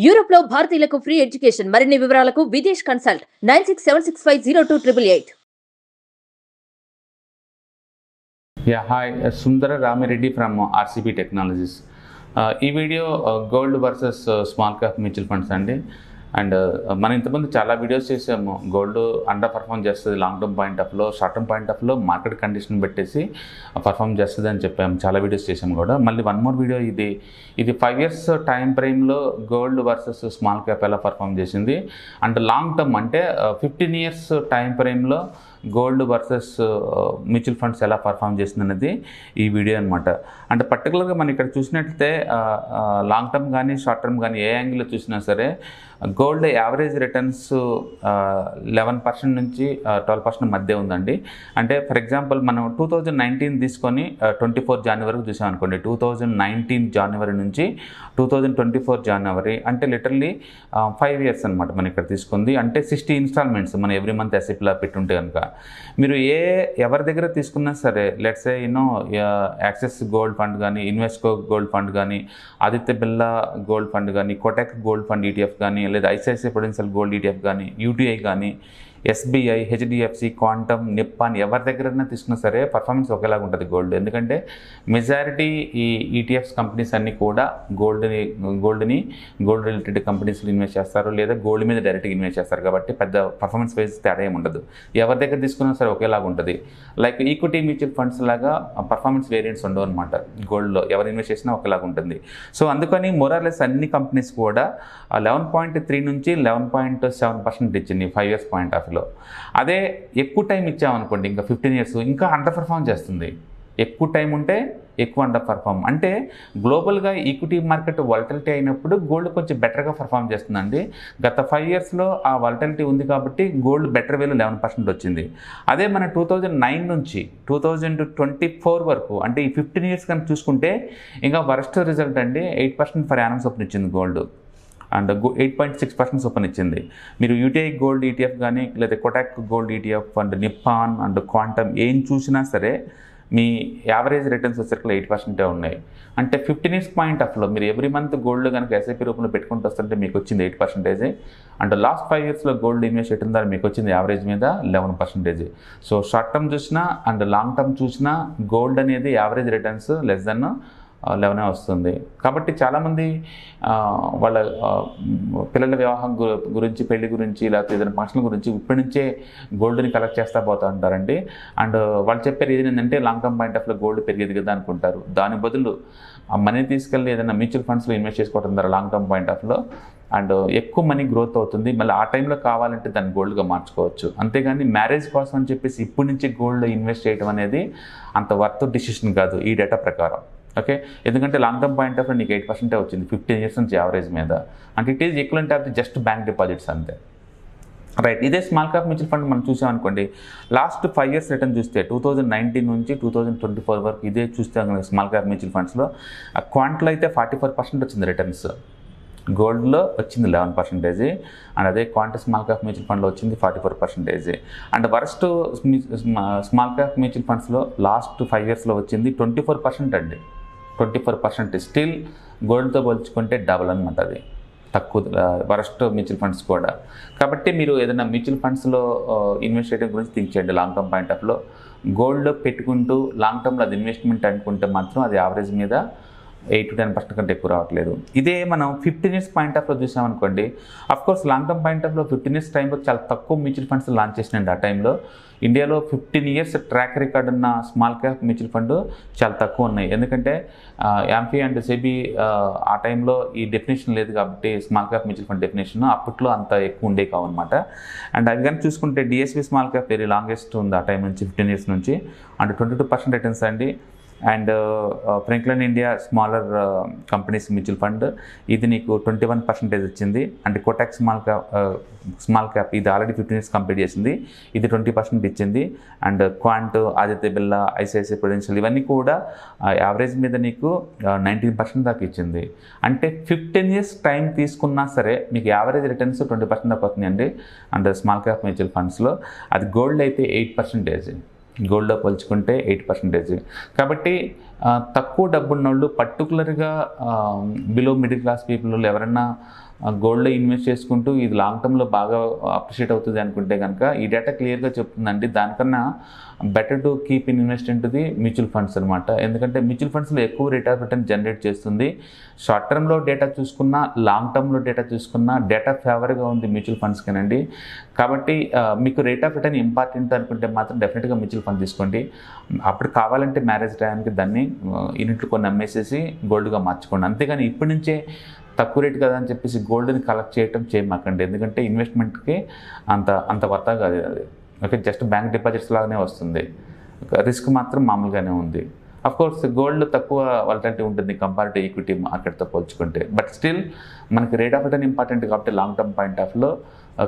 Europe లో భారతీయులకు free education మరిన్ని వివరాలకు Videsh consult 9676502888. Yeah, hi, Sundara Ramireddy from RCB Technologies. ఈ video gold versus small cap mutual funds అండి. అండ్ మనం ఇంతకుముందు చాలా వీడియోస్ చేసాము. గోల్డ్ అండర్ పర్ఫామ్ చేస్తుంది లాంగ్ టర్మ్ పాయింట్ ఆఫ్లో, షార్ట్ టర్మ్ పాయింట్ ఆఫ్లో మార్కెట్ కండిషన్ పెట్టేసి పర్ఫామ్ చేస్తుంది అని చెప్పాము. చాలా వీడియోస్ చేసాము కూడా. మళ్ళీ వన్ మోర్ వీడియో ఇది 5 years టైం ఫ్రేమ్లో గోల్డ్ వర్సెస్ స్మాల్ క్యాప్ ఎలా పర్ఫామ్ చేసింది, అండ్ లాంగ్ టర్మ్ అంటే 15 years టైం ఫ్రేమ్లో గోల్డ్ వర్సెస్ మ్యూచువల్ ఫండ్స్ ఎలా పర్ఫామ్ చేస్తుంది అనేది ఈ వీడియో అనమాట. అంటే పర్టికులర్గా మనం ఇక్కడ చూసినట్లయితే లాంగ్ టర్మ్ కానీ షార్ట్ టర్మ్ కానీ ఏ యాంగిల్లో చూసినా సరే గోల్డ్ యావరేజ్ రిటర్న్స్ 11% నుంచి 12% మధ్య ఉందండి. అంటే ఫర్ ఎగ్జాంపుల్ మనం 2019 తీసుకొని 24 జనవరి వరకు చూసాం అనుకోండి. 2019 జనవరి నుంచి 2024 జనవరి అంటే లిటరల్లీ 5 years అనమాట మనం ఇక్కడ తీసుకుంది. అంటే 60 ఇన్స్టాల్మెంట్స్ మనం ఎవ్రీ మంత్ ఎస్ఐపిలా పెట్టుంటే కనుక మీరు ఎవరి దగ్గర తీసుకున్నా సరే, let's say axis gold fund కానీ, ఇన్వెస్కో గోల్డ్ ఫండ్ కానీ, ఆదిత్య బిర్లా గోల్డ్ ఫండ్ కానీ, కోటక్ గోల్డ్ ఫండ్ ఈటీఎఫ్ కానీ, లేదా ఐసిఐసిఐ ప్రుడెన్షియల్ గోల్డ్ ఈటీఎఫ్ కానీ, యూటీఐ కానీ, ఎస్బీఐ, హెచ్డిఎఫ్సి, క్వాంటమ్, నిప్పాన్ ఎవరి దగ్గరైనా తీసుకున్నా సరే పర్ఫార్మెన్స్ ఒకేలాగా ఉంటుంది గోల్డ్. ఎందుకంటే మెజారిటీ ఈ ఈటీఎఫ్స్ కంపెనీస్ అన్నీ కూడా గోల్డ్ రిలేటెడ్ కంపెనీస్లో ఇన్వెస్ట్ చేస్తారు, లేదా గోల్డ్ మీద డైరెక్ట్గా ఇన్వెస్ట్ చేస్తారు. కాబట్టి పెద్ద పర్ఫార్మెన్స్ వైజ్ తేడా ఏమి ఉండదు. ఎవరి దగ్గర తీసుకున్నా సరే ఒకేలాగా ఉంటుంది. లైక్ ఈక్విటీ మ్యూచువల్ ఫండ్స్ లాగా పర్ఫార్మెన్స్ వేరియంట్స్ ఉండవు అనమాట. గోల్డ్లో ఎవరు ఇన్వెస్ట్ చేసినా ఒకేలాగా ఉంటుంది. సో అందుకని మోరార్లెస్ అన్ని కంపెనీస్ కూడా 11.3 నుంచి 11.7% ఇచ్చింది 5 years పాయింట్ ఆఫ్. అదే ఎక్కువ టైం ఇచ్చామనుకోండి, ఇంకా 15 years ఇంకా అండర్ పర్ఫామ్ చేస్తుంది. ఎక్కువ టైం ఉంటే ఎక్కువ అండర్ పర్ఫామ్. అంటే గ్లోబల్గా ఈక్విటీ మార్కెట్ వాలటిలిటీ అయినప్పుడు గోల్డ్ కొంచెం బెటర్గా పర్ఫామ్ చేస్తుందండి. గత 5 yearsలో ఆ వాలటిలిటీ ఉంది కాబట్టి గోల్డ్ బెటర్ వేలో 11% వచ్చింది. అదే మన 2009 నుంచి 2024 వరకు అంటే ఈ 15 years కనుక చూసుకుంటే ఇంకా వరస్ట్ రిజల్ట్ అండి. 8% ఫర్ యానం చొప్పున ఇచ్చింది గోల్డ్, అండ్ 8.6% చొప్పున ఇచ్చింది. మీరు యూటీఐ గోల్డ్ ఈటీఎఫ్ కానీ, లేదా Kotak gold ETF and Nippon and quantum ఏం చూసినా సరే మీ యావరేజ్ రిటర్న్స్ వచ్చేసరికి 8% ఉన్నాయి. అంటే 15 years పాయింట్ ఆఫ్లో మీరు ఎవ్రీ మంత్ గోల్డ్ కనుక ఎస్ఐపి రూపంలో పెట్టుకుంటూ వస్తుంటే మీకు వచ్చింది 8%. అండ్ లాస్ట్ 5 yearsలో గోల్డ్ ఇన్వెస్ట్ చేయడం ద్వారా మీకు వచ్చింది యావరేజ్ మీద 11%. సో షార్ట్ టర్మ్ చూసినా అండ్ లాంగ్ టర్మ్ చూసినా గోల్డ్ అనేది యావరేజ్ రిటర్న్స్ లెస్ దెన్ 11 వస్తుంది. కాబట్టి చాలామంది వాళ్ళ పిల్లల వివాహం గురించి, పెళ్లి గురించి, లేకపోతే ఏదైనా ఫంక్షన్ గురించి ఇప్పటి నుంచే గోల్డ్ని కలెక్ట్ చేస్తూ పోతూ ఉంటారండి. అండ్ వాళ్ళు చెప్పే రీజన్ ఏంటంటే లాంగ్ టర్మ్ పాయింట్ ఆఫ్లో గోల్డ్ పెరిగేది కదా అనుకుంటారు. దాని బదులు ఆ మనీ తీసుకెళ్ళి ఏదైనా మ్యూచువల్ ఫండ్స్లో ఇన్వెస్ట్ చేసుకోవడం ద్వారా లాంగ్ టర్మ్ పాయింట్ ఆఫ్లో అండ్ ఎక్కువ మనీ గ్రోత్ అవుతుంది. మళ్ళీ ఆ టైంలో కావాలంటే దాన్ని గోల్డ్గా మార్చుకోవచ్చు. అంతేగాని మ్యారేజ్ కోసం అని చెప్పేసి ఇప్పటి నుంచి గోల్డ్ ఇన్వెస్ట్ చేయడం అనేది అంత వర్త్ డిసిషన్ కాదు ఈ డేటా ప్రకారం. ఓకే, ఎందుకంటే లాంగ్ టర్మ్ పాయింట్ ఆఫ్ నీకు 8% వచ్చింది 15 years నుంచి యావరేజ్ మీద. అంటే it is equivalent of the just bank deposits అంతే. రైట్, ఇదే స్మాల్ క్యాప్ మ్యూచువల్ ఫండ్ మనం చూసామనుకోండి, లాస్ట్ 5 years రిటర్న్ చూస్తే 2019 నుంచి 2024 వరకు ఇదే చూస్తే స్మాల్ క్యాప్ మ్యూచువల్ ఫండ్స్లో క్వాంట్లో అయితే 44% వచ్చింది రిటర్న్స్. గోల్డ్లో వచ్చింది 11%, అండ్ అదే క్వాంట్ స్మాల్ క్యాప్ మ్యూచువల్ ఫండ్లో వచ్చింది 44%. And worst small cap mutual ఫండ్స్లో లాస్ట్ 5 yearsలో వచ్చింది 24% అండి. 24% స్టిల్ గోల్డ్తో పోల్చుకుంటే డబుల్ అనమాట. అది తక్కువ వరస్ట్ మ్యూచువల్ ఫండ్స్ కూడా. కాబట్టి మీరు ఏదైనా మ్యూచువల్ ఫండ్స్లో ఇన్వెస్ట్ చేయడం గురించి థింక్ చేయండి. లాంగ్ టర్మ్ పాయింట్ ఆఫ్లో గోల్డ్ పెట్టుకుంటూ లాంగ్ టర్మ్లో అది ఇన్వెస్ట్మెంట్ అనుకుంటే మాత్రం అది యావరేజ్ మీద 8 to 10% కంటే ఎక్కువ రావట్లేదు. ఇదే మనం 15 years పాయింట్ ఆఫ్లో చూసామనుకోండి, అఫ్కోర్స్ లాంగ్ టర్మ్ పాయింట్ ఆఫ్లో 15 years టైంలో చాలా తక్కువ మ్యూచువల్ ఫండ్స్ లాంచ్ చేసినండి. ఆ టైంలో ఇండియాలో 15 years ట్రాక్ రికార్డ్ ఉన్న స్మాల్ క్యాప్ మ్యూచువల్ ఫండ్ చాలా తక్కువ ఉన్నాయి. ఎందుకంటే యాంఫీ అండ్ సెబీ ఆ టైంలో ఈ డెఫినేషన్ లేదు కాబట్టి small cap mutual fund definition అప్పట్లో అంత ఎక్కువ ఉండే కావన్నమాట. అండ్ అది కానీ చూసుకుంటే డిఎస్బీ స్మాల్ క్యాప్ వెరీ లాంగెస్ట్ ఉంది ఆ టైం నుంచి 15 years నుంచి, అండ్ 22% రిటర్న్స్ అండి. And Franklin India smaller companies mutual fund ఇది నీకు 21% వచ్చింది. అండ్ కోటాక్ స్మాల్ క్యాప్ ఇది ఆల్రెడీ 15 years కంప్లీట్ చేసింది, ఇది 20% ఇచ్చింది. And quant, Aditya Birla, ICICI Prudential ఇవన్నీ కూడా యావరేజ్ మీద నీకు 19% దాకా ఇచ్చింది. అంటే 15 years టైం తీసుకున్నా సరే మీకు యావరేజ్ రిటర్న్స్ 20% దాకా అవుతుందండి. అండ్ స్మాల్ క్యాప్ మ్యూచువల్ ఫండ్స్లో అది గోల్డ్ అయితే 8%, గోల్డ్లో పోల్చుకుంటే 8%. కాబట్టి తక్కువ డబ్బున్న వాళ్ళు, పర్టికులర్గా బిలో మిడిల్ క్లాస్ పీపుల్ ఎవరైనా గోల్డ్లో ఇన్వెస్ట్ చేసుకుంటూ ఇది లాంగ్ టర్మ్లో బాగా అప్రిషియేట్ అవుతుంది అనుకుంటే కనుక ఈ డేటా క్లియర్గా చెప్తుందండి. దానికన్నా better to keep invest in to the mutual funds అనమాట. ఎందుకంటే మ్యూచువల్ ఫండ్స్లో ఎక్కువ రేట్ ఆఫ్ రిటర్న్ జనరేట్ చేస్తుంది. షార్ట్ టర్మ్లో డేటా చూసుకున్నా, లాంగ్ టర్మ్లో డేటా చూసుకున్నా డేటా ఫేవర్గా ఉంది మ్యూచువల్ ఫండ్స్ కానండి. కాబట్టి మీకు రేట్ ఆఫ్ రిటర్న్ ఇంపార్టెంట్ అనుకుంటే మాత్రం డెఫినెట్గా మ్యూచువల్ ఫండ్ తీసుకోండి. అప్పుడు కావాలంటే మ్యారేజ్ టైంకి దాన్ని యూనిట్లు కొన్ని అమ్మేసేసి గోల్డ్గా మార్చుకోండి. అంతేగాని ఇప్పటి నుంచే తక్కువ రేటు కదా అని చెప్పేసి గోల్డ్ని కలెక్ట్ చేయమాకండి. ఎందుకంటే ఇన్వెస్ట్మెంట్కి అంత వర్తా కాదు అది. ఓకే, జస్ట్ బ్యాంక్ డిపాజిట్స్ లాగానే వస్తుంది. రిస్క్ మాత్రం మామూలుగానే ఉంది. అఫ్కోర్స్ గోల్డ్ తక్కువ వాలటిలిటీ ఉంటుంది కంపేర్ టు ఈక్విటీ మార్కెట్తో పోల్చుకుంటే. బట్ స్టిల్ మనకి రేట్ ఆఫ్ రిటర్న్ ఇంపార్టెంట్ కాబట్టి లాంగ్ టర్మ్ పాయింట్ ఆఫ్ లో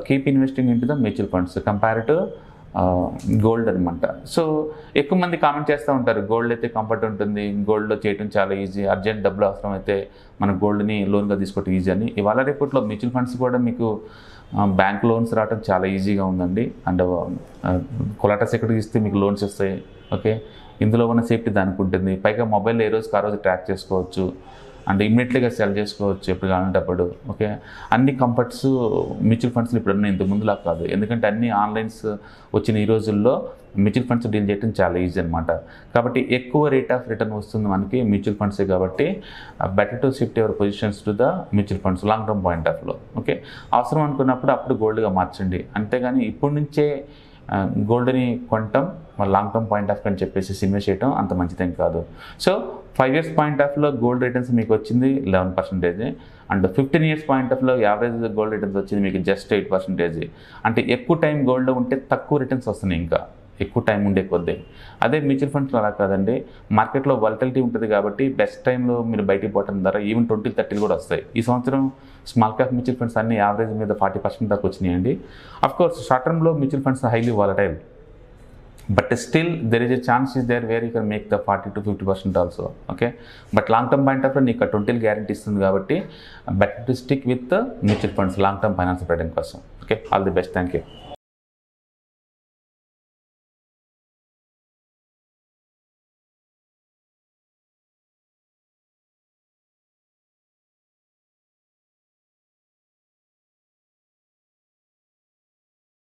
keep investing in to the mutual funds compare to gold అనమాట. సో ఎక్కువ మంది కామెంట్ చేస్తూ ఉంటారు, గోల్డ్ అయితే కంఫర్ట్ ఉంటుంది, గోల్డ్లో చేయడం చాలా ఈజీ, అర్జెంట్ డబ్బులు అవసరం అయితే మన గోల్డ్ని లోన్గా తీసుకోవడం ఈజీ అని. ఇవాళ రేపట్లో మ్యూచువల్ ఫండ్స్ కూడా మీకు బ్యాంక్ లోన్స్ రావడం చాలా ఈజీగా ఉందండి. అండ్ కొలాటస్ ఎక్కడికి ఇస్తే మీకు లోన్స్ వస్తాయి. ఓకే, ఇందులో ఉన్న సేఫ్టీ దానికి ఉంటుంది. పైగా మొబైల్లో ఏ రోజుకి ఆ రోజు ట్రాక్ చేసుకోవచ్చు అండ్ ఇమ్మీడియట్లీగా సెల్ చేసుకోవచ్చు ఎప్పుడు కావాలంటే అప్పుడు. ఓకే, అన్ని కంఫర్ట్స్ మ్యూచువల్ ఫండ్స్లో ఇప్పుడు ఉన్నాయి, ఇంతకు ముందులా కాదు. ఎందుకంటే అన్ని ఆన్లైన్స్ వచ్చిన ఈ రోజుల్లో మ్యూచువల్ ఫండ్స్ డీల్ చేయడం చాలా ఈజీ అనమాట. కాబట్టి ఎక్కువ రేట్ ఆఫ్ రిటర్న్ వస్తుంది మనకి మ్యూచువల్ ఫండ్సే. కాబట్టి better to shift your positions to the mutual funds long term point of లో. ఓకే, అవసరం అనుకున్నప్పుడు అప్పుడు గోల్డ్గా మార్చండి. అంతేగాని ఇప్పటి నుంచే గోల్డ్ని కొనటం లాంగ్ టర్మ్ పాయింట్ ఆఫ్ అని చెప్పేసి ఇన్వెస్ట్ చేయడం అంత మంచిదేం కాదు. సో 5 years పాయింట్ ఆఫ్లో గోల్డ్ రిటర్న్స్ మీకు వచ్చింది 11%. అండ్ 15 years పాయింట్ ఆఫ్లో యావరేజ్ గోల్డ్ రిటర్న్స్ వచ్చింది మీకు జస్ట్ 8%. అంటే ఎక్కువ టైం గోల్డ్లో ఉంటే తక్కువ రిటర్న్స్ వస్తున్నాయి, ఇంకా ఎక్కువ టైం ఉండే కొద్దీ. అదే మ్యూచువల్ ఫండ్స్లో అలా కాదండి, మార్కెట్లో వాలటిలిటీ ఉంటుంది కాబట్టి బెస్ట్ టైంలో మీరు బయటికి పోవడం ద్వారా ఈవెన్ 20-30 కూడా వస్తాయి. ఈ సంవత్సరం స్మాల్ క్యాప్ మ్యూచువల్ ఫండ్స్ అన్ని యావరేజ్ మీద 40% దాకా వచ్చినాయండి. అఫ్కోర్స్ షార్ట్ టర్మ్లో mutual funds highly volatile, but still there is a chance is there where you can make the 40-50% also. Okay, but long term point of లో నీకు 20 guarantee ఇస్తుంది కాబట్టి better to stick with mutual funds long term finance పెట్టడం కోసం. Okay, all the best, thank you.